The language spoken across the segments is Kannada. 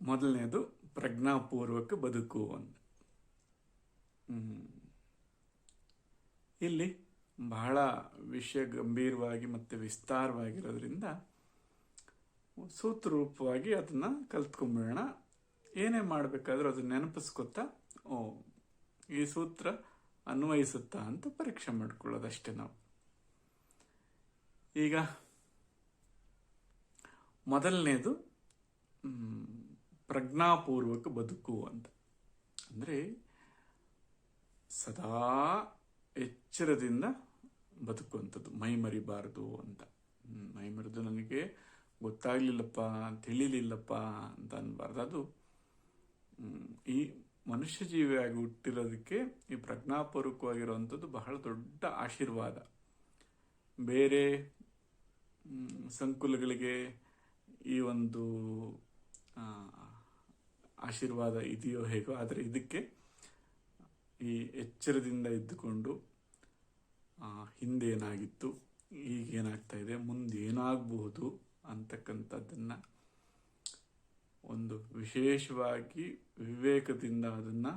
ಮೊದಲನೇದು ಪ್ರಜ್ಞಾಪೂರ್ವಕ ಬದುಕು ಅಂತ. ಇಲ್ಲಿ ಬಹಳ ವಿಷಯ ಗಂಭೀರವಾಗಿ ಮತ್ತು ವಿಸ್ತಾರವಾಗಿರೋದ್ರಿಂದ ಸೂತ್ರರೂಪವಾಗಿ ಅದನ್ನ ಕಲ್ತ್ಕೊಂಡ್ಬಿಡೋಣ. ಏನೇ ಮಾಡಬೇಕಾದ್ರೂ ಅದನ್ನ ನೆನಪಿಸ್ಕೊತಾ ಈ ಸೂತ್ರ ಅನ್ವಯಿಸುತ್ತಾ ಅಂತ ಪರೀಕ್ಷೆ ಮಾಡ್ಕೊಳ್ಳೋದಷ್ಟೇ ನಾವು. ಈಗ ಮೊದಲನೇದು ಪ್ರಜ್ಞಾಪೂರ್ವಕ ಬದುಕು ಅಂತ. ಅಂದರೆ ಸದಾ ಎಚ್ಚರದಿಂದ ಬದುಕುವಂಥದ್ದು, ಮೈ ಮರಿಬಾರದು ಅಂತ. ಮೈ ಮರೆದು ನನಗೆ ಗೊತ್ತಾಗ್ಲಿಲ್ಲಪ್ಪ, ತಿಳಿಲಿಲ್ಲಪ್ಪ ಅಂತ ಅನ್ಬಾರ್ದು. ಅದು ಈ ಮನುಷ್ಯ ಜೀವಿಯಾಗಿ ಹುಟ್ಟಿರೋದಕ್ಕೆ ಈ ಪ್ರಜ್ಞಾಪೂರ್ವಕವಾಗಿರುವಂಥದ್ದು ಬಹಳ ದೊಡ್ಡ ಆಶೀರ್ವಾದ. ಬೇರೆ ಸಂಕುಲಗಳಿಗೆ ಈ ಒಂದು ಆಶೀರ್ವಾದ ಇದೆಯೋ ಹೇಗೋ, ಆದರೆ ಇದಕ್ಕೆ ಈ ಎಚ್ಚರದಿಂದ ಇದ್ದುಕೊಂಡು ಹಿಂದೇನಾಗಿತ್ತು, ಈಗೇನಾಗ್ತಾ ಇದೆ, ಮುಂದೆ ಏನಾಗಬಹುದು ಅಂತಕ್ಕಂಥದ್ದನ್ನು ಒಂದು ವಿಶೇಷವಾಗಿ ವಿವೇಕದಿಂದ ಅದನ್ನು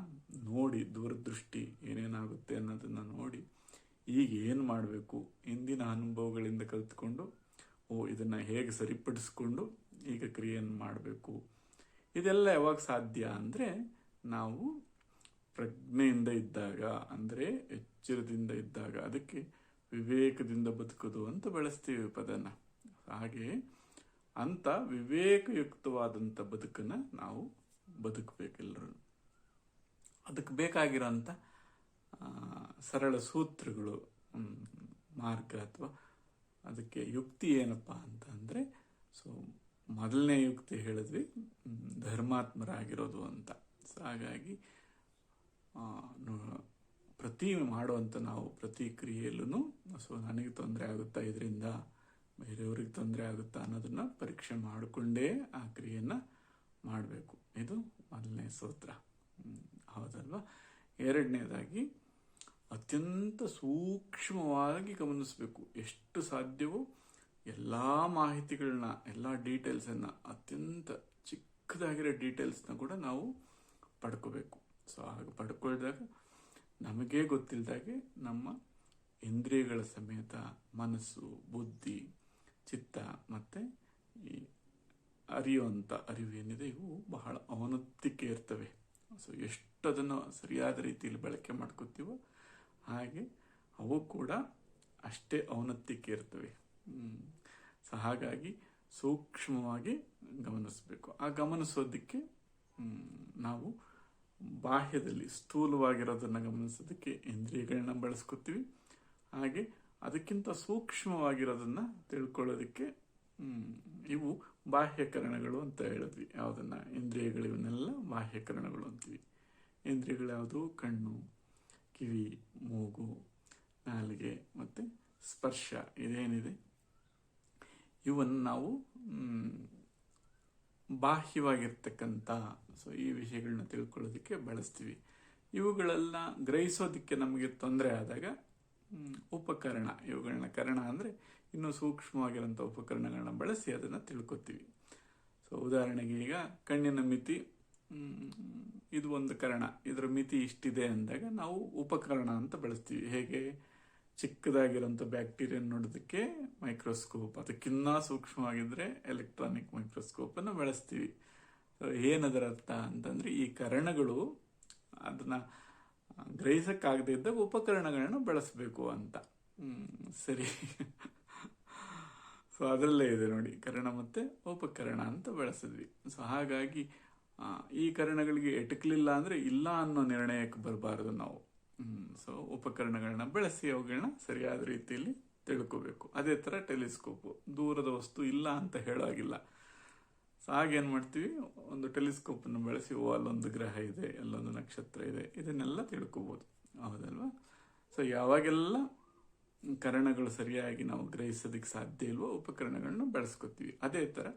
ನೋಡಿ, ದೂರದೃಷ್ಟಿ ಏನೇನಾಗುತ್ತೆ ಅನ್ನೋದನ್ನು ನೋಡಿ, ಈಗ ಏನು ಮಾಡಬೇಕು, ಇಂದಿನ ಅನುಭವಗಳಿಂದ ಕಲಿತ್ಕೊಂಡು ಇದನ್ನು ಹೇಗೆ ಸರಿಪಡಿಸ್ಕೊಂಡು ಈಗ ಕ್ರಿಯೆಯನ್ನು ಮಾಡಬೇಕು. ಇದೆಲ್ಲ ಯಾವಾಗ ಸಾಧ್ಯ ಅಂದರೆ ನಾವು ಪ್ರಜ್ಞೆಯಿಂದ ಇದ್ದಾಗ, ಅಂದರೆ ಎಚ್ಚರದಿಂದ ಇದ್ದಾಗ. ಅದಕ್ಕೆ ವಿವೇಕದಿಂದ ಬದುಕೋದು ಅಂತ ಬಳಸ್ತೀವಿ ಪದನ. ಹಾಗೆ ಅಂತ ವಿವೇಕಯುಕ್ತವಾದಂಥ ಬದುಕನ್ನು ನಾವು ಬದುಕಬೇಕೆಲ್ಲರೂ. ಅದಕ್ಕೆ ಬೇಕಾಗಿರೋಂಥ ಸರಳ ಸೂತ್ರಗಳು, ಮಾರ್ಗ ಅಥವಾ ಅದಕ್ಕೆ ಯುಕ್ತಿ ಏನಪ್ಪ ಅಂತ ಅಂದರೆ, ಮೊದಲನೇ ಯುಕ್ತಿ ಹೇಳಿದ್ವಿ ಧರ್ಮಾತ್ಮರಾಗಿರೋದು ಅಂತ. ಹಾಗಾಗಿ ಪ್ರತಿ ಮಾಡುವಂಥ ನಾವು ಪ್ರತಿ ಕ್ರಿಯೆಯಲ್ಲೂ ನನಗೆ ತೊಂದರೆ ಆಗುತ್ತಾ, ಇದರಿಂದ ಬೇರೆಯವ್ರಿಗೆ ತೊಂದರೆ ಆಗುತ್ತಾ ಅನ್ನೋದನ್ನ ಪರೀಕ್ಷೆ ಮಾಡಿಕೊಂಡೇ ಆ ಕ್ರಿಯೆಯನ್ನು ಮಾಡಬೇಕು. ಇದು ಮೊದಲನೇ ಸೂತ್ರ, ಹೌದಲ್ವಾ? ಎರಡನೇದಾಗಿ ಅತ್ಯಂತ ಸೂಕ್ಷ್ಮವಾಗಿ ಗಮನಿಸಬೇಕು. ಎಷ್ಟು ಸಾಧ್ಯವೋ ಎಲ್ಲ ಮಾಹಿತಿಗಳನ್ನ, ಎಲ್ಲ ಡೀಟೇಲ್ಸನ್ನು, ಅತ್ಯಂತ ಚಿಕ್ಕದಾಗಿರೋ ಡೀಟೇಲ್ಸ್ನ ಕೂಡ ನಾವು ಪಡ್ಕೋಬೇಕು. ಹಾಗೆ ಪಡ್ಕೊಳ್ದಾಗ ನಮಗೇ ಗೊತ್ತಿಲ್ಲದಾಗೆ ನಮ್ಮ ಇಂದ್ರಿಯಗಳ ಸಮೇತ ಮನಸ್ಸು, ಬುದ್ಧಿ, ಚಿತ್ತ ಮತ್ತು ಈ ಅರಿಯುವಂಥ ಅರಿವೇನಿದೆ, ಇವು ಬಹಳ ಔನ್ನತ್ಯಕ್ಕೆ ಇರ್ತವೆ. ಎಷ್ಟು ಅದನ್ನು ಸರಿಯಾದ ರೀತಿಯಲ್ಲಿ ಬಳಕೆ ಮಾಡ್ಕೋತೀವೋ ಹಾಗೆ ಅವು ಕೂಡ ಅಷ್ಟೇ ಔನ್ನತ್ಯಕ್ಕೆ ಇರ್ತವೆ. ಹಾಗಾಗಿ ಸೂಕ್ಷ್ಮವಾಗಿ ಗಮನಿಸಬೇಕು. ಆ ಗಮನಿಸೋದಕ್ಕೆ ನಾವು ಬಾಹ್ಯದಲ್ಲಿ ಸ್ಥೂಲವಾಗಿರೋದನ್ನು ಗಮನಿಸೋದಕ್ಕೆ ಇಂದ್ರಿಯಗಳನ್ನ ಬಳಸ್ಕೊತೀವಿ. ಹಾಗೆ ಅದಕ್ಕಿಂತ ಸೂಕ್ಷ್ಮವಾಗಿರೋದನ್ನು ತಿಳ್ಕೊಳ್ಳೋದಕ್ಕೆ ಇವು ಬಾಹ್ಯಕರಣಗಳು ಅಂತ ಹೇಳಿದ್ವಿ. ಯಾವುದನ್ನ ಇಂದ್ರಿಯಗಳು, ಇವನ್ನೆಲ್ಲ ಬಾಹ್ಯಕರಣಗಳು ಅಂತೀವಿ. ಇಂದ್ರಿಯಗಳು ಯಾವುದು? ಕಣ್ಣು, ಕಿವಿ, ಮೂಗು, ನಾಲಿಗೆ ಮತ್ತು ಸ್ಪರ್ಶ. ಇದೇನಿದೆ ಇವನ್ನು ನಾವು ಬಾಹ್ಯವಾಗಿರ್ತಕ್ಕಂಥ ಈ ವಿಷಯಗಳನ್ನ ತಿಳ್ಕೊಳ್ಳೋದಕ್ಕೆ ಬಳಸ್ತೀವಿ. ಇವುಗಳೆಲ್ಲ ಗ್ರಹಿಸೋದಕ್ಕೆ ನಮಗೆ ತೊಂದರೆ ಆದಾಗ ಉಪಕರಣ, ಇವುಗಳನ್ನ ಕರಣ ಅಂದರೆ ಇನ್ನೂ ಸೂಕ್ಷ್ಮವಾಗಿರೋಂಥ ಉಪಕರಣಗಳನ್ನ ಬಳಸಿ ಅದನ್ನು ತಿಳ್ಕೊತೀವಿ. ಉದಾಹರಣೆಗೆ ಈಗ ಕಣ್ಣಿನ ಮಿತಿ, ಇದು ಒಂದು ಕರಣ, ಇದರ ಮಿತಿ ಇಷ್ಟಿದೆ ಅಂದಾಗ ನಾವು ಉಪಕರಣ ಅಂತ ಬಳಸ್ತೀವಿ. ಹೇಗೆ? ಚಿಕ್ಕದಾಗಿರೋಂಥ ಬ್ಯಾಕ್ಟೀರಿಯನ್ ನೋಡೋದಕ್ಕೆ ಮೈಕ್ರೋಸ್ಕೋಪ್, ಅದಕ್ಕಿನ್ನ ಸೂಕ್ಷ್ಮವಾಗಿದ್ದರೆ ಎಲೆಕ್ಟ್ರಾನಿಕ್ ಮೈಕ್ರೋಸ್ಕೋಪನ್ನು ಬಳಸ್ತೀವಿ. ಏನದರ ಅರ್ಥ ಅಂತಂದರೆ ಈ ಕರಣಗಳು ಅದನ್ನು ಗ್ರಹಿಸಕ್ಕಾಗದೇ ಇದ್ದಾಗ ಉಪಕರಣಗಳನ್ನ ಬಳಸಬೇಕು ಅಂತ. ಸರಿ. ಅದರಲ್ಲೇ ಇದೆ ನೋಡಿ, ಕರಣ ಮತ್ತು ಉಪಕರಣ ಅಂತ ಬಳಸಿದ್ವಿ. ಹಾಗಾಗಿ ಈ ಕರಣಗಳಿಗೆ ಎಟಕಲಿಲ್ಲ ಅಂದರೆ ಇಲ್ಲ ಅನ್ನೋ ನಿರ್ಣಯಕ್ಕೆ ಬರಬಾರದು ನಾವು. ಉಪಕರಣಗಳನ್ನ ಬಳಸಿ ಅವುಗಳನ್ನ ಸರಿಯಾದ ರೀತಿಯಲ್ಲಿ ತಿಳ್ಕೋಬೇಕು. ಅದೇ ಥರ ಟೆಲಿಸ್ಕೋಪು, ದೂರದ ವಸ್ತು ಇಲ್ಲ ಅಂತ ಹೇಳೋಗಿಲ್ಲ. ಹಾಗೇನು ಮಾಡ್ತೀವಿ, ಒಂದು ಟೆಲಿಸ್ಕೋಪನ್ನು ಬಳಸಿ ಅಲ್ಲೊಂದು ಗ್ರಹ ಇದೆ, ಅಲ್ಲೊಂದು ನಕ್ಷತ್ರ ಇದೆ, ಇದನ್ನೆಲ್ಲ ತಿಳ್ಕೊಬೋದು, ಹೌದಲ್ವಾ? ಯಾವಾಗೆಲ್ಲ ಕರಣಗಳು ಸರಿಯಾಗಿ ನಾವು ಗ್ರಹಿಸೋದಕ್ಕೆ ಸಾಧ್ಯ ಇಲ್ವೋ ಉಪಕರಣಗಳನ್ನ ಬಳಸ್ಕೊತೀವಿ. ಅದೇ ಥರ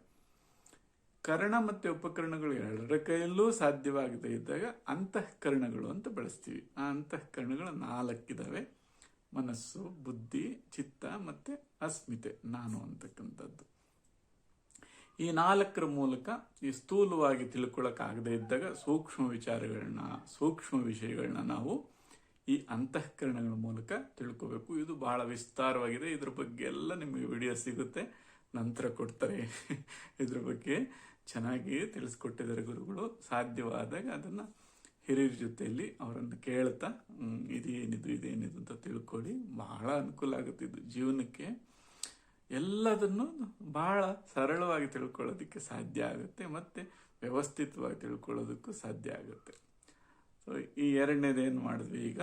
ಕರಣ ಮತ್ತು ಉಪಕರಣಗಳು ಎರಡರ ಕೈಯಲ್ಲೂ ಸಾಧ್ಯವಾಗದೇ ಇದ್ದಾಗ ಅಂತಃಕರಣಗಳು ಅಂತ ಬಳಸ್ತೀವಿ. ಆ ಅಂತಃಕರಣಗಳು 4 ಇದ್ದಾವೆ: ಮನಸ್ಸು, ಬುದ್ಧಿ, ಚಿತ್ತ ಮತ್ತು ಅಸ್ಮಿತೆ, ನಾನು ಅಂತಕ್ಕಂಥದ್ದು. ಈ 4ರ ಮೂಲಕ ಈ ಸ್ಥೂಲವಾಗಿ ತಿಳ್ಕೊಳಕ್ಕಾಗದೇ ಇದ್ದಾಗ ಸೂಕ್ಷ್ಮ ವಿಚಾರಗಳನ್ನ, ಸೂಕ್ಷ್ಮ ವಿಷಯಗಳನ್ನ ನಾವು ಈ ಅಂತಃಕರಣಗಳ ಮೂಲಕ ತಿಳ್ಕೋಬೇಕು. ಇದು ಬಹಳ ವಿಸ್ತಾರವಾಗಿದೆ. ಇದ್ರ ಬಗ್ಗೆ ಎಲ್ಲ ನಿಮಗೆ ವಿಡಿಯೋ ಸಿಗುತ್ತೆ, ನಂತರ ಕೊಡ್ತಾರೆ. ಇದ್ರ ಬಗ್ಗೆ ಚೆನ್ನಾಗಿ ತಿಳಿಸ್ಕೊಟ್ಟಿದ್ದಾರೆ ಗುರುಗಳು. ಸಾಧ್ಯವಾದಾಗ ಅದನ್ನ ಹಿರಿಯರ ಜೊತೆಯಲ್ಲಿ ಅವರನ್ನು ಕೇಳ್ತಾ ಇದೇನಿದು ಅಂತ ತಿಳ್ಕೊಳ್ಳಿ. ಬಹಳ ಅನುಕೂಲ ಆಗುತ್ತೆ. ಇದು ಜೀವನಕ್ಕೆ ಎಲ್ಲದನ್ನು ಬಹಳ ಸರಳವಾಗಿ ತಿಳ್ಕೊಳ್ಳೋದಕ್ಕೆ ಸಾಧ್ಯ ಆಗುತ್ತೆ, ಮತ್ತೆ ವ್ಯವಸ್ಥಿತವಾಗಿ ತಿಳ್ಕೊಳ್ಳೋದಕ್ಕೂ ಸಾಧ್ಯ ಆಗುತ್ತೆ. ಸೊ ಈ ಎರಡನೇದೇನು ಮಾಡಿದ್ವಿ, ಈಗ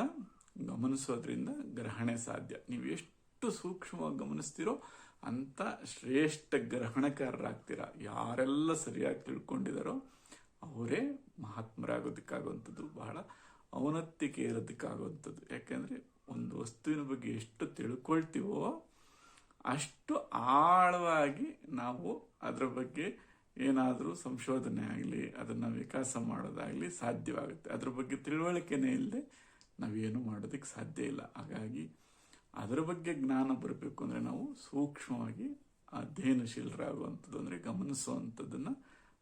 ಗಮನಿಸೋದ್ರಿಂದ ಗ್ರಹಣೆ ಸಾಧ್ಯ. ನೀವು ಎಷ್ಟು ಸೂಕ್ಷ್ಮವಾಗಿ ಗಮನಿಸ್ತೀರೋ ಅಂತ ಶ್ರೇಷ್ಠ ಗ್ರಹಣಕಾರರಾಗ್ತೀರಾ. ಯಾರೆಲ್ಲ ಸರಿಯಾಗಿ ತಿಳ್ಕೊಂಡಿದಾರೋ ಅವರೇ ಮಹಾತ್ಮರಾಗೋದಕ್ಕಾಗುವಂಥದ್ದು, ಬಹಳ ಔನ್ನತ್ಯಕ್ಕೆ ಏರೋದಕ್ಕಾಗುವಂಥದ್ದು. ಯಾಕೆಂದರೆ ಒಂದು ವಸ್ತುವಿನ ಬಗ್ಗೆ ಎಷ್ಟು ತಿಳ್ಕೊಳ್ತೀವೋ ಅಷ್ಟು ಆಳವಾಗಿ ನಾವು ಅದರ ಬಗ್ಗೆ ಏನಾದರೂ ಸಂಶೋಧನೆ ಆಗಲಿ, ಅದನ್ನು ವಿಕಾಸ ಮಾಡೋದಾಗಲಿ ಸಾಧ್ಯವಾಗುತ್ತೆ. ಅದ್ರ ಬಗ್ಗೆ ತಿಳುವಳಿಕೆನೇ ಇಲ್ಲದೆ ನಾವೇನು ಮಾಡೋದಕ್ಕೆ ಸಾಧ್ಯ ಇಲ್ಲ. ಹಾಗಾಗಿ ಅದರ ಬಗ್ಗೆ ಜ್ಞಾನ ಬರಬೇಕು ಅಂದರೆ ನಾವು ಸೂಕ್ಷ್ಮವಾಗಿ ಅಧ್ಯಯನಶೀಲರಾಗುವಂಥದ್ದು, ಅಂದರೆ ಗಮನಿಸುವಂಥದ್ದನ್ನು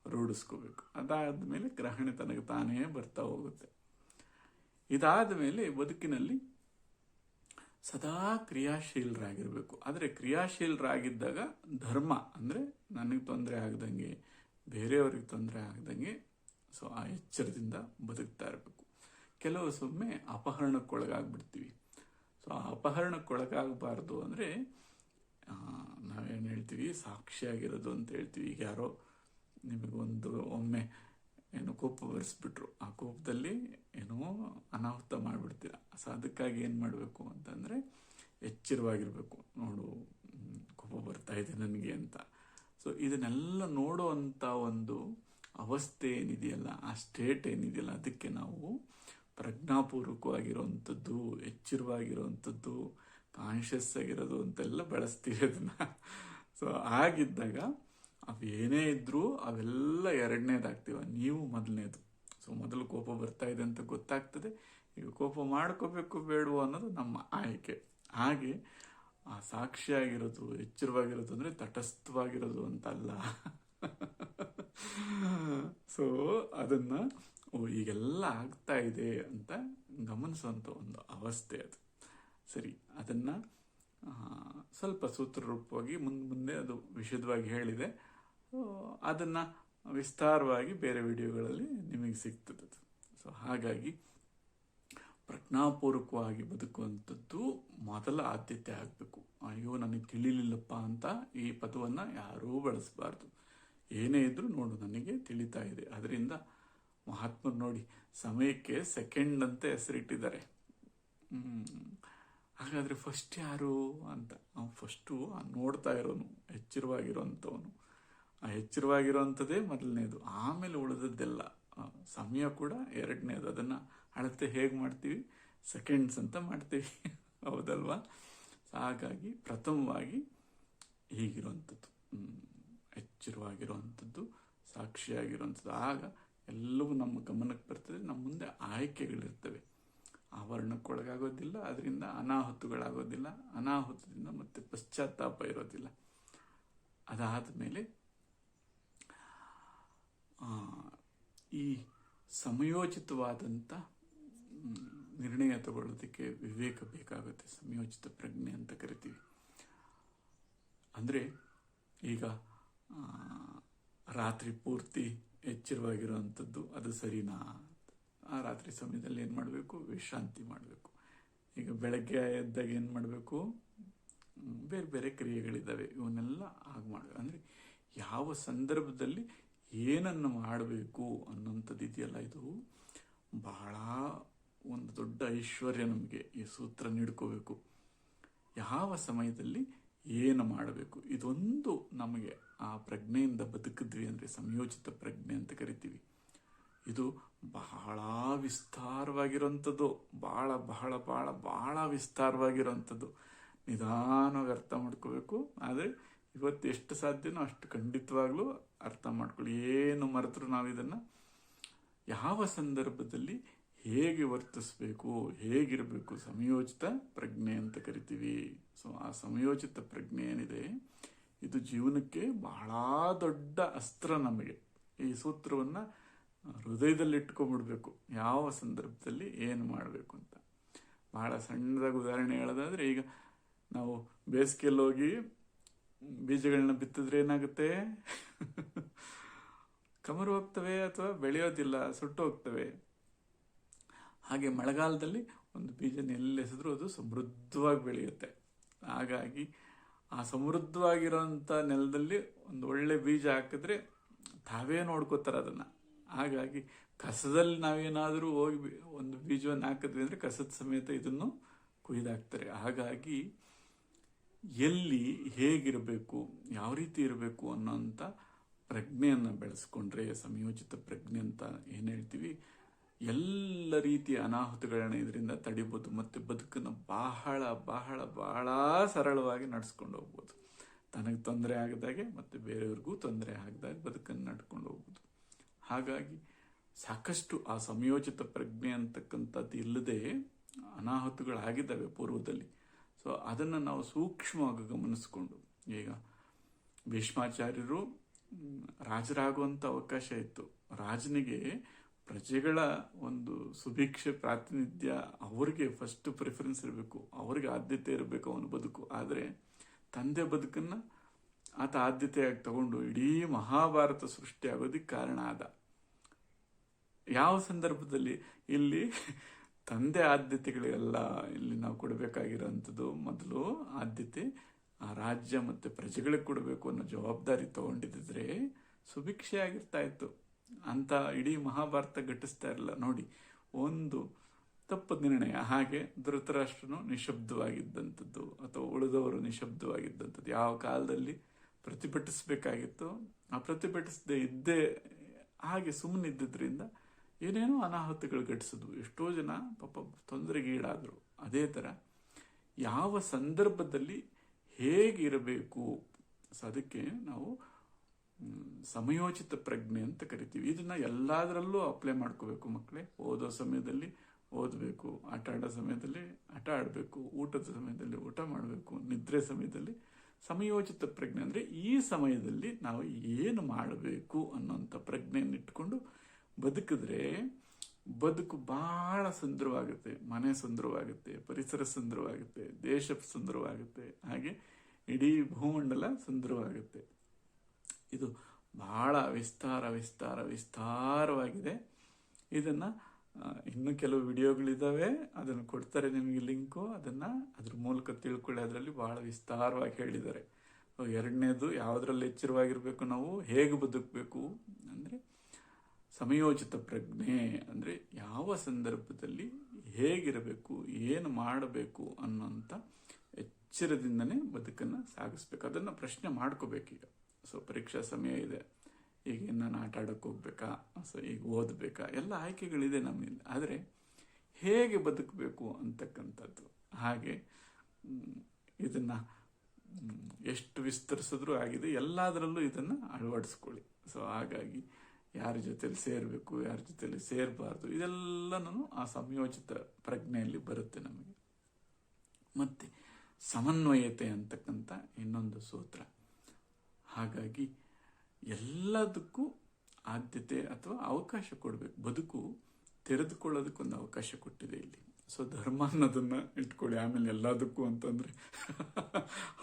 ರೂಢಿಸ್ಕೋಬೇಕು. ಅದಾದ ಮೇಲೆ ಗ್ರಹಣೆ ತನಗೆ ತಾನೇ ಬರ್ತಾ ಹೋಗುತ್ತೆ. ಇದಾದ ಮೇಲೆ ಬದುಕಿನಲ್ಲಿ ಸದಾ ಕ್ರಿಯಾಶೀಲರಾಗಿರಬೇಕು. ಆದರೆ ಕ್ರಿಯಾಶೀಲರಾಗಿದ್ದಾಗ ಧರ್ಮ, ಅಂದರೆ ನನಗೆ ತೊಂದರೆ ಆಗದಂಗೆ, ಬೇರೆಯವ್ರಿಗೆ ತೊಂದರೆ ಆಗದಂಗೆ ಸೊ ಆ ಎಚ್ಚರದಿಂದ ಬದುಕ್ತಾ ಇರಬೇಕು. ಕೆಲವು ಸುಮ್ಮನೆ ಅಪಹರಣಕ್ಕೊಳಗಾಗ್ಬಿಡ್ತೀವಿ. ಸೊ ಆ ಅಪಹರಣಕ್ಕೊಳಗಾಗಬಾರ್ದು ಅಂದರೆ ನಾವೇನು ಹೇಳ್ತೀವಿ, ಸಾಕ್ಷಿಯಾಗಿರೋದು ಅಂತ ಹೇಳ್ತೀವಿ. ಈಗ ಯಾರೋ ಒಮ್ಮೆ ಏನೋ ಕೋಪ ಬರೆಸ್ಬಿಟ್ರು, ಆ ಕೋಪದಲ್ಲಿ ಏನೋ ಅನಾಹುತ ಮಾಡಿಬಿಡ್ತೀರ. ಸೊ ಅದಕ್ಕಾಗಿ ಏನು ಮಾಡಬೇಕು ಅಂತಂದರೆ ಎಚ್ಚರವಾಗಿರಬೇಕು. ನೋಡು, ಕೋಪ ಬರ್ತಾ ಇದೆ ನನಗೆ ಅಂತ. ಸೊ ಇದನ್ನೆಲ್ಲ ನೋಡುವಂಥ ಒಂದು ಅವಸ್ಥೆ ಏನಿದೆಯಲ್ಲ, ಆ ಸ್ಟೇಟ್ ಏನಿದೆಯಲ್ಲ, ಅದಕ್ಕೆ ನಾವು ಪ್ರಜ್ಞಾಪೂರ್ವಕವಾಗಿರುವಂಥದ್ದು, ಎಚ್ಚರವಾಗಿರುವಂಥದ್ದು, ಕಾನ್ಷಿಯಸ್ ಆಗಿರೋದು ಅಂತೆಲ್ಲ ಬಳಸ್ತೀವಿ ಅದನ್ನು. ಸೊ ಆಗಿದ್ದಾಗ ಅವೇನೇ ಇದ್ರೂ ಅವೆಲ್ಲ ಎರಡನೇದಾಗ್ತೀವ, ನೀವು ಮೊದಲನೇದು. ಸೊ ಮೊದಲು ಕೋಪ ಬರ್ತಾ ಇದೆ ಅಂತ ಗೊತ್ತಾಗ್ತದೆ, ಈಗ ಕೋಪ ಮಾಡ್ಕೋಬೇಕು ಬೇಡವೋ ಅನ್ನೋದು ನಮ್ಮ ಆಯ್ಕೆ. ಹಾಗೆ ಆ ಸಾಕ್ಷಿಯಾಗಿರೋದು, ಎಚ್ಚರವಾಗಿರೋದು ಅಂದರೆ ತಟಸ್ಥವಾಗಿರೋದು ಅಂತಲ್ಲ. ಸೊ ಅದನ್ನ ಈಗೆಲ್ಲ ಆಗ್ತಾ ಇದೆ ಅಂತ ಗಮನಿಸುವಂಥ ಒಂದು ಅವಸ್ಥೆ ಅದು. ಸರಿ, ಅದನ್ನ ಸ್ವಲ್ಪ ಸೂತ್ರರೂಪವಾಗಿ ಮುಂದೆ ಅದು ವಿಶದವಾಗಿ ಹೇಳಿದೆ. ಅದನ್ನ ವಿಸ್ತಾರವಾಗಿ ಬೇರೆ ವಿಡಿಯೋಗಳಲ್ಲಿ ನಿಮಗೆ ಸಿಗ್ತದೆ. ಸೊ ಹಾಗಾಗಿ ಪ್ರಜ್ಞಾಪೂರ್ವಕವಾಗಿ ಬದುಕುವಂಥದ್ದು ಮೊದಲ ಆದ್ಯತೆ ಆಗಬೇಕು. ಅಯ್ಯೋ ನನಗೆ ತಿಳಿಲಿಲ್ಲಪ್ಪ ಅಂತ ಈ ಪದವನ್ನು ಯಾರೂ ಬಳಸಬಾರ್ದು. ಏನೇ ಇದ್ರೂ ನೋಡು ನನಗೆ ತಿಳಿತಾ ಇದೆ. ಅದರಿಂದ ಮಹಾತ್ಮರು ನೋಡಿ ಸಮಯಕ್ಕೆ ಸೆಕೆಂಡ್ ಅಂತ ಹೆಸರಿಟ್ಟಿದ್ದಾರೆ. ಹಾಗಾದರೆ ಫಸ್ಟ್ ಯಾರು ಅಂತ, ಫಸ್ಟು ನೋಡ್ತಾ ಇರೋನು, ಎಚ್ಚರವಾಗಿರೋಂಥವನು. ಆ ಎಚ್ಚರವಾಗಿರೋಂಥದ್ದೇ ಮೊದಲನೇದು, ಆಮೇಲೆ ಉಳಿದದ್ದೆಲ್ಲ. ಸಮಯ ಕೂಡ ಎರಡನೇದು. ಅದನ್ನು ಅಳತೆ ಹೇಗೆ ಮಾಡ್ತೀವಿ, ಸೆಕೆಂಡ್ಸ್ ಅಂತ ಮಾಡ್ತೀವಿ, ಹೌದಲ್ವಾ? ಹಾಗಾಗಿ ಪ್ರಥಮವಾಗಿ ಹೀಗಿರುವಂಥದ್ದು, ಎಚ್ಚರವಾಗಿರುವಂಥದ್ದು, ಸಾಕ್ಷಿಯಾಗಿರುವಂಥದ್ದು. ಆಗ ಎಲ್ಲವೂ ನಮ್ಮ ಗಮನಕ್ಕೆ ಬರ್ತದೆ. ನಮ್ಮ ಮುಂದೆ ಆಯ್ಕೆಗಳಿರ್ತವೆ. ಆವರಣಕ್ಕೊಳಗಾಗೋದಿಲ್ಲ, ಅದರಿಂದ ಅನಾಹುತಗಳಾಗೋದಿಲ್ಲ, ಅನಾಹುತದಿಂದ ಮತ್ತೆ ಪಶ್ಚಾತ್ತಾಪ ಇರೋದಿಲ್ಲ. ಅದಾದ ಮೇಲೆ ಈ ಸಮಯೋಚಿತವಾದಂಥ ನಿರ್ಣಯ ತಗೊಳ್ಳೋದಕ್ಕೆ ವಿವೇಕ ಬೇಕಾಗುತ್ತೆ. ಸಮಯೋಚಿತ ಪ್ರಜ್ಞೆ ಅಂತ ಕರಿತೀವಿ. ಅಂದರೆ ಈಗ ರಾತ್ರಿ ಪೂರ್ತಿ ಎಚ್ಚರವಾಗಿರುವಂಥದ್ದು ಅದು ಸರಿನಾ? ಆ ರಾತ್ರಿ ಸಮಯದಲ್ಲಿ ಏನು ಮಾಡಬೇಕು? ವಿಶ್ರಾಂತಿ ಮಾಡಬೇಕು. ಈಗ ಬೆಳಗ್ಗೆ ಎದ್ದಾಗ ಏನು ಮಾಡಬೇಕು? ಬೇರೆ ಬೇರೆ ಕ್ರಿಯೆಗಳಿದ್ದಾವೆ, ಇವನ್ನೆಲ್ಲ ಆಗ ಮಾಡಬೇಕು. ಅಂದರೆ ಯಾವ ಸಂದರ್ಭದಲ್ಲಿ ಏನನ್ನು ಮಾಡಬೇಕು ಅನ್ನೋಂಥದ್ದು ಇದೆಯಲ್ಲ, ಇದು ಬಹಳ ಒಂದು ದೊಡ್ಡ ಐಶ್ವರ್ಯ ನಮಗೆ. ಈ ಸೂತ್ರ ನೀಡ್ಕೋಬೇಕು. ಯಾವ ಸಮಯದಲ್ಲಿ ಏನು ಮಾಡಬೇಕು, ಇದೊಂದು ನಮಗೆ ಆ ಪ್ರಜ್ಞೆಯಿಂದ ಬದುಕಿದ್ವಿ ಅಂದರೆ ಸಮಯೋಚಿತ ಪ್ರಜ್ಞೆ ಅಂತ ಕರಿತೀವಿ. ಇದು ಬಹಳ ವಿಸ್ತಾರವಾಗಿರೋಂಥದ್ದು, ಬಹಳ ಬಹಳ ಬಹಳ ಬಹಳ ವಿಸ್ತಾರವಾಗಿರೋಂಥದ್ದು. ನಿಧಾನವಾಗಿ ಅರ್ಥ ಮಾಡ್ಕೋಬೇಕು. ಆದರೆ ಇವತ್ತು ಎಷ್ಟು ಸಾಧ್ಯನೋ ಅಷ್ಟು ಖಂಡಿತವಾಗ್ಲೂ ಅರ್ಥ ಮಾಡ್ಕೊಳ್ಳಿ. ಏನು ಮರೆತರು ನಾವು ಇದನ್ನು ಯಾವ ಸಂದರ್ಭದಲ್ಲಿ ಹೇಗೆ ವರ್ತಿಸಬೇಕು, ಹೇಗಿರಬೇಕು, ಸಮಯೋಚಿತ ಪ್ರಜ್ಞೆ ಅಂತ ಕರಿತೀವಿ. ಸೊ ಆ ಸಮಯೋಚಿತ ಪ್ರಜ್ಞೆ ಏನಿದೆ ಇದು ಜೀವನಕ್ಕೆ ಬಹಳ ದೊಡ್ಡ ಅಸ್ತ್ರ. ನಮಗೆ ಈ ಸೂತ್ರವನ್ನು ಹೃದಯದಲ್ಲಿ ಇಟ್ಕೊಂಡ್ಬಿಡ್ಬೇಕು, ಯಾವ ಸಂದರ್ಭದಲ್ಲಿ ಏನು ಮಾಡಬೇಕು ಅಂತ. ಬಹಳ ಸಣ್ಣದಾಗಿ ಉದಾಹರಣೆ ಹೇಳೋದಾದ್ರೆ, ಈಗ ನಾವು ಬೇಸಿಗೆಯಲ್ಲಿ ಹೋಗಿ ಬೀಜಗಳನ್ನ ಬಿತ್ತಿದ್ರೆ ಏನಾಗುತ್ತೆ? ಕಮರು ಹೋಗ್ತವೆ ಅಥವಾ ಬೆಳೆಯೋದಿಲ್ಲ, ಸುಟ್ಟು ಹೋಗ್ತವೆ. ಹಾಗೆ ಮಳೆಗಾಲದಲ್ಲಿ ಒಂದು ಬೀಜನ ಎಲ್ಲೆಸಿದ್ರೂ ಅದು ಸಮೃದ್ಧವಾಗಿ ಬೆಳೆಯುತ್ತೆ. ಹಾಗಾಗಿ ಆ ಸಮೃದ್ಧವಾಗಿರೋಂಥ ನೆಲದಲ್ಲಿ ಒಂದು ಒಳ್ಳೆ ಬೀಜ ಹಾಕಿದ್ರೆ ತಾವೇ ನೋಡ್ಕೋತಾರೆ ಅದನ್ನು. ಹಾಗಾಗಿ ಕಸದಲ್ಲಿ ನಾವೇನಾದರೂ ಹೋಗಿ ಒಂದು ಬೀಜವನ್ನು ಹಾಕಿದ್ವಿ ಅಂದರೆ ಕಸದ ಸಮೇತ ಇದನ್ನು ಕೊಯ್ದಾಕ್ತಾರೆ. ಹಾಗಾಗಿ ಎಲ್ಲಿ ಹೇಗಿರಬೇಕು, ಯಾವ ರೀತಿ ಇರಬೇಕು ಅನ್ನೋಂಥ ಪ್ರಜ್ಞೆಯನ್ನು ಬೆಳೆಸ್ಕೊಂಡ್ರೆ, ಸಂಯೋಜಿತ ಪ್ರಜ್ಞೆ ಅಂತ ಏನು ಹೇಳ್ತೀವಿ, ಎಲ್ಲ ರೀತಿಯ ಅನಾಹುತಗಳನ್ನ ಇದರಿಂದ ತಡಿಬೋದು ಮತ್ತು ಬದುಕನ್ನು ಬಹಳ ಬಹಳ ಬಹಳ ಸರಳವಾಗಿ ನಡೆಸ್ಕೊಂಡು ಹೋಗ್ಬೋದು. ತನಗೆ ತೊಂದರೆ ಆಗದಾಗೆ ಮತ್ತು ಬೇರೆಯವ್ರಿಗೂ ತೊಂದರೆ ಆಗದಾಗ ಬದುಕನ್ನು ನಡ್ಕೊಂಡು ಹೋಗ್ಬೋದು. ಹಾಗಾಗಿ ಸಾಕಷ್ಟು ಆ ಸಂಯೋಜಿತ ಪ್ರಜ್ಞೆ ಅಂತಕ್ಕಂಥದ್ದು ಇಲ್ಲದೆ ಅನಾಹುತಗಳಾಗಿದ್ದಾವೆ ಪೂರ್ವದಲ್ಲಿ. ಸೊ ಅದನ್ನು ನಾವು ಸೂಕ್ಷ್ಮವಾಗಿ ಗಮನಿಸ್ಕೊಂಡು, ಈಗ ಭೀಷ್ಮಾಚಾರ್ಯರು ರಾಜರಾಗುವಂಥ ಅವಕಾಶ ಇತ್ತು. ರಾಜನಿಗೆ ಪ್ರಜೆಗಳ ಒಂದು ಸುಭಿಕ್ಷೆ ಪ್ರಾತಿನಿಧ್ಯ, ಅವ್ರಿಗೆ ಫಸ್ಟ್ ಪ್ರಿಫರೆನ್ಸ್ ಇರಬೇಕು, ಅವ್ರಿಗೆ ಆದ್ಯತೆ ಇರಬೇಕು ಅವನ ಬದುಕು. ಆದರೆ ತಂದೆ ಬದುಕನ್ನು ಆತ ಆದ್ಯತೆಯಾಗಿ ತಗೊಂಡು ಇಡೀ ಮಹಾಭಾರತ ಸೃಷ್ಟಿಯಾಗೋದಕ್ಕೆ ಕಾರಣ ಆದ. ಯಾವ ಸಂದರ್ಭದಲ್ಲಿ? ಇಲ್ಲಿ ತಂದೆ ಆದ್ಯತೆಗಳೆಲ್ಲ ಇಲ್ಲಿ ನಾವು ಕೊಡಬೇಕಾಗಿರೋಂಥದ್ದು ಮೊದಲು ಆದ್ಯತೆ ಆ ರಾಜ್ಯ ಮತ್ತು ಪ್ರಜೆಗಳಿಗೆ ಕೊಡಬೇಕು ಅನ್ನೋ ಜವಾಬ್ದಾರಿ ತಗೊಂಡಿದ್ದರೆ ಸುಭಿಕ್ಷೆ ಆಗಿರ್ತಾ ಇತ್ತು ಅಂತ ಇಡೀ ಮಹಾಭಾರತ ಘಟಿಸ್ತಾ ಇರಲಿಲ್ಲ. ನೋಡಿ, ಒಂದು ತಪ್ಪು ನಿರ್ಣಯ. ಹಾಗೆ ಧೃತರಾಷ್ಟ್ರನು ನಿಶಬ್ದವಾಗಿದ್ದಂಥದ್ದು ಅಥವಾ ಉಳಿದವರು ನಿಶಬ್ದವಾಗಿದ್ದಂಥದ್ದು. ಯಾವ ಕಾಲದಲ್ಲಿ ಪ್ರತಿಭಟಿಸಬೇಕಾಗಿತ್ತು ಆ ಪ್ರತಿಭಟಿಸದೆ ಇದ್ದೇ ಹಾಗೆ ಸುಮ್ಮನಿದ್ದರಿಂದ ಏನೇನೋ ಅನಾಹುತಗಳು ಘಟಿಸಿದ್ವು. ಎಷ್ಟೋ ಜನ ಪಾಪ ತೊಂದರೆಗೀಡಾದರು. ಅದೇ ಥರ ಯಾವ ಸಂದರ್ಭದಲ್ಲಿ ಹೇಗಿರಬೇಕು, ಅದಕ್ಕೆ ನಾವು ಸಮಯೋಚಿತ ಪ್ರಜ್ಞೆ ಅಂತ ಕರಿತೀವಿ. ಇದನ್ನ ಎಲ್ಲದರಲ್ಲೂ ಅಪ್ಲೈ ಮಾಡ್ಕೋಬೇಕು ಮಕ್ಕಳೇ. ಓದೋ ಸಮಯದಲ್ಲಿ ಓದಬೇಕು, ಆಟ ಆಡೋ ಸಮಯದಲ್ಲಿ ಆಟ ಆಡಬೇಕು, ಊಟದ ಸಮಯದಲ್ಲಿ ಊಟ ಮಾಡಬೇಕು, ನಿದ್ರೆ ಸಮಯದಲ್ಲಿ ಸಮಯೋಚಿತ ಪ್ರಜ್ಞೆ ಅಂದರೆ ಈ ಸಮಯದಲ್ಲಿ ನಾವು ಏನು ಮಾಡಬೇಕು ಅನ್ನೋಂಥ ಪ್ರಜ್ಞೆಯನ್ನು ಇಟ್ಕೊಂಡು ಬದುಕಿದ್ರೆ ಬದುಕು ಬಹಳ ಸುಂದರವಾಗುತ್ತೆ. ಮನೆ ಸುಂದರವಾಗುತ್ತೆ, ಪರಿಸರ ಸುಂದರವಾಗುತ್ತೆ, ದೇಶ ಸುಂದರವಾಗುತ್ತೆ, ಹಾಗೆ ಇಡೀ ಭೂಮಂಡಲ ಸುಂದರವಾಗುತ್ತೆ. ಇದು ಬಹಳ ವಿಸ್ತಾರವಾಗಿದೆ. ಇದನ್ನು ಇನ್ನೂ ಕೆಲವು ವಿಡಿಯೋಗಳಿದ್ದಾವೆ, ಅದನ್ನು ಕೊಡ್ತಾರೆ ನಿಮಗೆ ಲಿಂಕು, ಅದ್ರ ಮೂಲಕ ತಿಳ್ಕೊಳ್ಳಿ. ಅದರಲ್ಲಿ ಬಹಳ ವಿಸ್ತಾರವಾಗಿ ಹೇಳಿದ್ದಾರೆ. ಎರಡನೇದು, ಯಾವುದರಲ್ಲಿ ಎಚ್ಚರವಾಗಿರಬೇಕು ನಾವು, ಹೇಗೆ ಬದುಕಬೇಕು ಅಂದರೆ ಸಮಯೋಚಿತ ಪ್ರಜ್ಞೆ ಅಂದರೆ ಯಾವ ಸಂದರ್ಭದಲ್ಲಿ ಹೇಗಿರಬೇಕು, ಏನು ಮಾಡಬೇಕು ಅನ್ನೋಂಥ ಎಚ್ಚರದಿಂದನೇ ಬದುಕನ್ನು ಸಾಗಿಸ್ಬೇಕು. ಅದನ್ನು ಪ್ರಶ್ನೆ ಮಾಡ್ಕೋಬೇಕೀಗ. ಸೊ ಪರೀಕ್ಷಾ ಸಮಯ ಇದೆ, ಈಗ ನಾನು ಆಟ ಆಡೋಕ್ಕೆ ಹೋಗ್ಬೇಕಾ, ಸೊ ಈಗ ಓದಬೇಕಾ, ಎಲ್ಲ ಆಯ್ಕೆಗಳಿದೆ ನಮ್ಮಲ್ಲಿ. ಆದರೆ ಹೇಗೆ ಬದುಕಬೇಕು ಅಂತಕ್ಕಂಥದ್ದು, ಹಾಗೆ ಇದನ್ನು ಎಷ್ಟು ವಿಸ್ತರಿಸಿದ್ರೂ ಆಗಿದೆ. ಎಲ್ಲದರಲ್ಲೂ ಇದನ್ನು ಅಳವಡಿಸ್ಕೊಳ್ಳಿ. ಸೊ ಹಾಗಾಗಿ ಯಾರ ಜೊತೆಲಿ ಸೇರಬೇಕು, ಯಾರ ಜೊತೆಲಿ ಸೇರಬಾರ್ದು, ಇದೆಲ್ಲನೂ ಆ ಸಂಯೋಜಿತ ಪ್ರಜ್ಞೆಯಲ್ಲಿ ಬರುತ್ತೆ ನಮಗೆ. ಮತ್ತು ಸಮನ್ವಯತೆ ಅಂತಕ್ಕಂಥ ಇನ್ನೊಂದು ಸೂತ್ರ. ಹಾಗಾಗಿ ಎಲ್ಲದಕ್ಕೂ ಆದ್ಯತೆ ಅಥವಾ ಅವಕಾಶ ಕೊಡಬೇಕು. ಬದುಕು ತೆರೆದುಕೊಳ್ಳೋದಕ್ಕೊಂದು ಅವಕಾಶ ಕೊಟ್ಟಿದೆ ಇಲ್ಲಿ. ಸೊ ಧರ್ಮ ಅನ್ನೋದನ್ನು ಇಟ್ಕೊಳ್ಳಿ. ಆಮೇಲೆ ಎಲ್ಲದಕ್ಕೂ ಅಂತಂದರೆ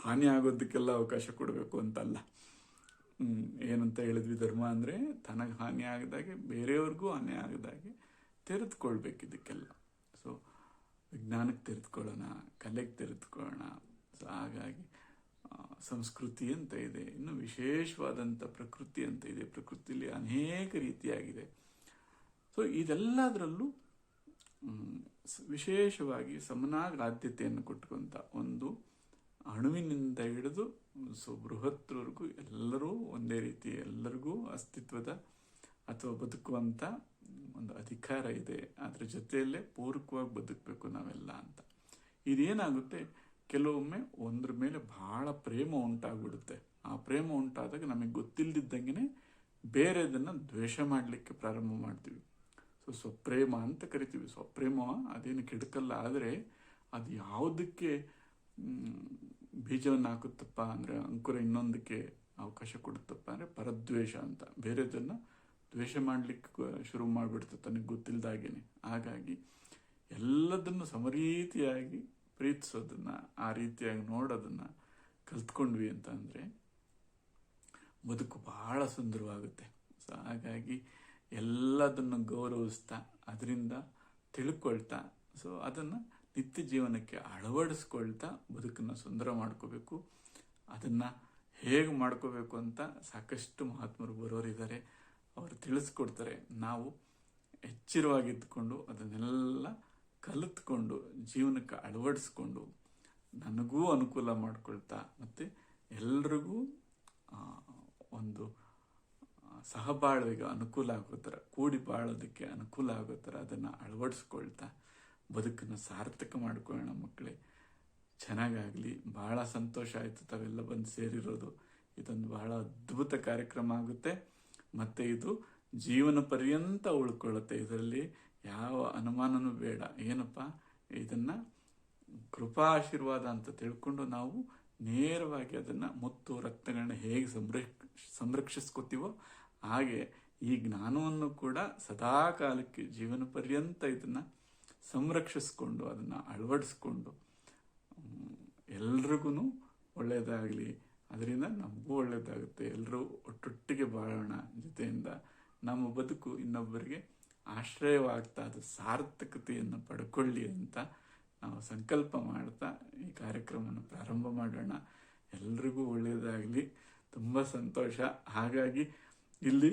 ಹಾನಿ ಆಗೋದಕ್ಕೆಲ್ಲ ಅವಕಾಶ ಕೊಡಬೇಕು ಅಂತಲ್ಲ. ಏನಂತ ಹೇಳಿದ್ವಿ? ಧರ್ಮ ಅಂದರೆ ತನಗೆ ಹಾನಿ ಆಗದಾಗೆ ಬೇರೆಯವ್ರಿಗೂ ಹಾನಿ ಆಗದಾಗೆ ತೆರೆದುಕೊಳ್ಬೇಕು ಇದಕ್ಕೆಲ್ಲ. ಸೊ ವಿಜ್ಞಾನಕ್ಕೆ ತೆರೆದುಕೊಳ್ಳೋಣ, ಕಲೆಗೆ ತೆರೆದುಕೊಳ್ಳೋಣ. ಸೊ ಹಾಗಾಗಿ ಸಂಸ್ಕೃತಿ ಅಂತ ಇದೆ, ಇನ್ನು ವಿಶೇಷವಾದಂಥ ಪ್ರಕೃತಿ ಅಂತ ಇದೆ. ಪ್ರಕೃತಿಯಲ್ಲಿ ಅನೇಕ ರೀತಿಯಾಗಿದೆ. ಸೊ ಇದೆಲ್ಲದರಲ್ಲೂ ವಿಶೇಷವಾಗಿ ಸಮನಾಗಿ ಆದ್ಯತೆಯನ್ನು ಕೊಟ್ಟುಕೊಂತ ಒಂದು ಅಣುವಿನಿಂದ ಹಿಡಿದು ಬೃಹತ್ರವರೆಗೂ ಎಲ್ಲರೂ ಒಂದೇ ರೀತಿ, ಎಲ್ಲರಿಗೂ ಅಸ್ತಿತ್ವದ ಅಥವಾ ಬದುಕುವಂಥ ಒಂದು ಅಧಿಕಾರ ಇದೆ. ಅದರ ಜೊತೆಯಲ್ಲೇ ಪೂರಕವಾಗಿ ಬದುಕಬೇಕು ನಾವೆಲ್ಲ ಅಂತ. ಇದೇನಾಗುತ್ತೆ, ಕೆಲವೊಮ್ಮೆ ಒಂದ್ರ ಮೇಲೆ ಬಹಳ ಪ್ರೇಮ ಉಂಟಾಗ್ಬಿಡುತ್ತೆ. ಆ ಪ್ರೇಮ ಉಂಟಾದಾಗ ನಮಗೆ ಗೊತ್ತಿಲ್ಲದಿದ್ದಂಗೆ ಬೇರೆದನ್ನು ದ್ವೇಷ ಮಾಡಲಿಕ್ಕೆ ಪ್ರಾರಂಭ ಮಾಡ್ತೀವಿ. ಸೊ ಸ್ವಪ್ರೇಮ ಅಂತ ಕರಿತೀವಿ. ಸ್ವಪ್ರೇಮ ಅದೇನು ಕೆಡಕಲ್ಲ, ಆದರೆ ಅದು ಯಾವುದಕ್ಕೆ ಬೀಜವನ್ನು ಹಾಕುತ್ತಪ್ಪ ಅಂದರೆ ಅಂಕುರ ಇನ್ನೊಂದಕ್ಕೆ ಅವಕಾಶ ಕೊಡುತ್ತಪ್ಪ ಅಂದರೆ ಪರದ್ವೇಷ ಅಂತ, ಬೇರೆದನ್ನು ದ್ವೇಷ ಮಾಡಲಿಕ್ಕೆ ಶುರು ಮಾಡಿಬಿಡ್ತದೆ ತನಗೆ ಗೊತ್ತಿಲ್ಲದಾಗೇನೆ. ಹಾಗಾಗಿ ಎಲ್ಲದನ್ನು ಸಮರೀತಿಯಾಗಿ ಪ್ರೀತಿಸೋದನ್ನು, ಆ ರೀತಿಯಾಗಿ ನೋಡೋದನ್ನು ಕಲ್ತ್ಕೊಂಡ್ವಿ ಅಂತ ಅಂದರೆ ಬದುಕು ಬಹಳ ಸುಂದರವಾಗುತ್ತೆ. ಸೊ ಹಾಗಾಗಿ ಎಲ್ಲದನ್ನು ಗೌರವಿಸ್ತಾ, ಅದರಿಂದ ತಿಳ್ಕೊಳ್ತಾ, ಸೊ ಅದನ್ನು ನಿತ್ಯ ಜೀವನಕ್ಕೆ ಅಳವಡಿಸ್ಕೊಳ್ತಾ ಬದುಕನ್ನು ಸುಂದರ ಮಾಡ್ಕೋಬೇಕು. ಅದನ್ನು ಹೇಗೆ ಮಾಡ್ಕೋಬೇಕು ಅಂತ ಸಾಕಷ್ಟು ಮಹಾತ್ಮರು ಬರೋರಿದ್ದಾರೆ, ಅವರು ತಿಳಿಸ್ಕೊಡ್ತಾರೆ. ನಾವು ಎಚ್ಚರವಾಗಿದ್ದುಕೊಂಡು ಅದನ್ನೆಲ್ಲ ಕಲಿತ್ಕೊಂಡು ಜೀವನಕ್ಕೆ ಅಳವಡಿಸ್ಕೊಂಡು ನನಗೂ ಅನುಕೂಲ ಮಾಡ್ಕೊಳ್ತಾ ಮತ್ತು ಎಲ್ರಿಗೂ ಒಂದು ಸಹಬಾಳ್ವೆಗೆ ಅನುಕೂಲ ಆಗೋ ಥರ, ಕೂಡಿ ಬಾಳೋದಕ್ಕೆ ಅನುಕೂಲ ಆಗೋ ಥರ ಅದನ್ನು ಅಳವಡಿಸ್ಕೊಳ್ತಾ ಬದುಕನ್ನು ಸಾರ್ಥಕ ಮಾಡ್ಕೊಳ್ಳೋಣ ಮಕ್ಕಳೇ. ಚೆನ್ನಾಗಾಗಲಿ. ಭಾಳ ಸಂತೋಷ ಆಯಿತು ತಾವೆಲ್ಲ ಬಂದು ಸೇರಿರೋದು. ಇದೊಂದು ಬಹಳ ಅದ್ಭುತ ಕಾರ್ಯಕ್ರಮ ಆಗುತ್ತೆ ಮತ್ತು ಇದು ಜೀವನ ಪರ್ಯಂತ ಉಳ್ಕೊಳ್ಳುತ್ತೆ. ಇದರಲ್ಲಿ ಯಾವ ಅನುಮಾನನೂ ಬೇಡ. ಏನಪ್ಪ, ಇದನ್ನು ಕೃಪಾ ಆಶೀರ್ವಾದ ಅಂತ ತಿಳ್ಕೊಂಡು ನಾವು ನೇರವಾಗಿ ಅದನ್ನು ಮುತ್ತು ರತ್ನಗಳನ್ನ ಹೇಗೆ ಸಂರಕ್ಷಿಸ್ಕೋತೀವೋ ಹಾಗೆ ಈ ಜ್ಞಾನವನ್ನು ಕೂಡ ಸದಾ ಕಾಲಕ್ಕೆ ಜೀವನ ಪರ್ಯಂತ ಇದನ್ನು ಸಂರಕ್ಷಿಸ್ಕೊಂಡು ಅದನ್ನು ಅಳವಡಿಸ್ಕೊಂಡು ಎಲ್ರಿಗೂ ಒಳ್ಳೆಯದಾಗಲಿ. ಅದರಿಂದ ನಮಗೂ ಒಳ್ಳೆಯದಾಗುತ್ತೆ. ಎಲ್ಲರೂ ಒಟ್ಟೊಟ್ಟಿಗೆ ಬಾಳೋಣ ಜೊತೆಯಿಂದ. ನಮ್ಮ ಬದುಕು ಇನ್ನೊಬ್ಬರಿಗೆ ಆಶ್ರಯವಾಗ್ತಾ ಅದು ಸಾರ್ಥಕತೆಯನ್ನು ಪಡ್ಕೊಳ್ಳಿ ಅಂತ ನಾವು ಸಂಕಲ್ಪ ಮಾಡ್ತಾ ಈ ಕಾರ್ಯಕ್ರಮವನ್ನು ಪ್ರಾರಂಭ ಮಾಡೋಣ. ಎಲ್ರಿಗೂ ಒಳ್ಳೆಯದಾಗಲಿ. ತುಂಬ ಸಂತೋಷ. ಹಾಗಾಗಿ ಇಲ್ಲಿ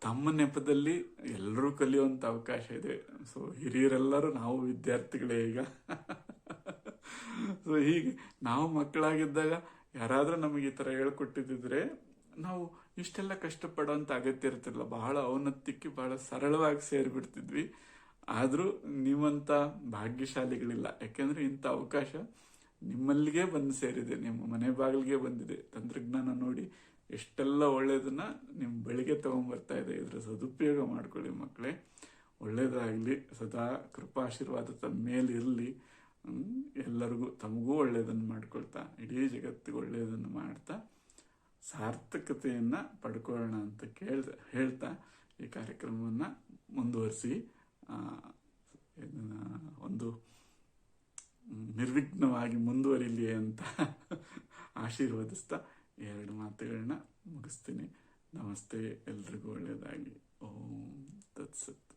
ತಮ್ಮ ನೆಪದಲ್ಲಿ ಎಲ್ಲರೂ ಕಲಿಯುವಂಥ ಅವಕಾಶ ಇದೆ. ಸೊ ಹಿರಿಯರೆಲ್ಲರೂ ನಾವು ವಿದ್ಯಾರ್ಥಿಗಳೇ ಈಗ. ಸೊ ಹೀಗೆ ನಾವು ಮಕ್ಕಳಾಗಿದ್ದಾಗ ಯಾರಾದರೂ ನಮಗೆ ಈ ಥರ ಹೇಳ್ಕೊಟ್ಟಿದ್ದಿದ್ರೆ ನಾವು ಇಷ್ಟೆಲ್ಲ ಕಷ್ಟಪಡೋಂಥ ಅಗತ್ಯ ಇರ್ತಿರಲಿಲ್ಲ. ಬಹಳ ಔನ್ನತ್ಯಕ್ಕೆ ಬಹಳ ಸರಳವಾಗಿ ಸೇರಿಬಿಡ್ತಿದ್ವಿ. ಆದರೂ ನಿಮ್ಮಂಥ ಭಾಗ್ಯಶಾಲಿಗಳಿಲ್ಲ. ಯಾಕೆಂದರೆ ಇಂಥ ಅವಕಾಶ ನಿಮ್ಮಲ್ಲಿಗೆ ಬಂದು ಸೇರಿದೆ, ನಿಮ್ಮ ಮನೆ ಬಾಗಿಲಿಗೆ ಬಂದಿದೆ. ತಂತ್ರಜ್ಞಾನ ನೋಡಿ ಎಷ್ಟೆಲ್ಲ ಒಳ್ಳೆಯದನ್ನು ನಿಮ್ಮ ಬಳಿಗೆ ತೊಗೊಂಬರ್ತಾ ಇದೆ. ಇದರ ಸದುಪಯೋಗ ಮಾಡ್ಕೊಳ್ಳಿ ಮಕ್ಕಳೇ. ಒಳ್ಳೆಯದಾಗಲಿ. ಸದಾ ಕೃಪಾಶೀರ್ವಾದ ತಮ್ಮ ಮೇಲಿರಲಿ. ಎಲ್ಲರಿಗೂ ತಮಗೂ ಒಳ್ಳೆಯದನ್ನು ಮಾಡ್ಕೊಳ್ತಾ ಇಡೀ ಜಗತ್ತಿಗೆ ಒಳ್ಳೆಯದನ್ನು ಮಾಡ್ತಾ ಸಾರ್ಥಕತೆಯನ್ನು ಪಡ್ಕೊಳ್ಳೋಣ ಅಂತ ಹೇಳ್ತಾ ಈ ಕಾರ್ಯಕ್ರಮವನ್ನು ಮುಂದುವರಿಸಿ ಒಂದು ನಿರ್ವಿಘ್ನವಾಗಿ ಮುಂದುವರಿಲಿ ಅಂತ ಆಶೀರ್ವದಿಸ್ತಾ ಎರಡು ಮಾತುಗಳನ್ನ ಮುಗಿಸ್ತೀನಿ. ನಮಸ್ತೆ. ಎಲ್ರಿಗೂ ಒಳ್ಳೆಯದಾಗಲಿ. ಓಂ ತತ್ಸತ್.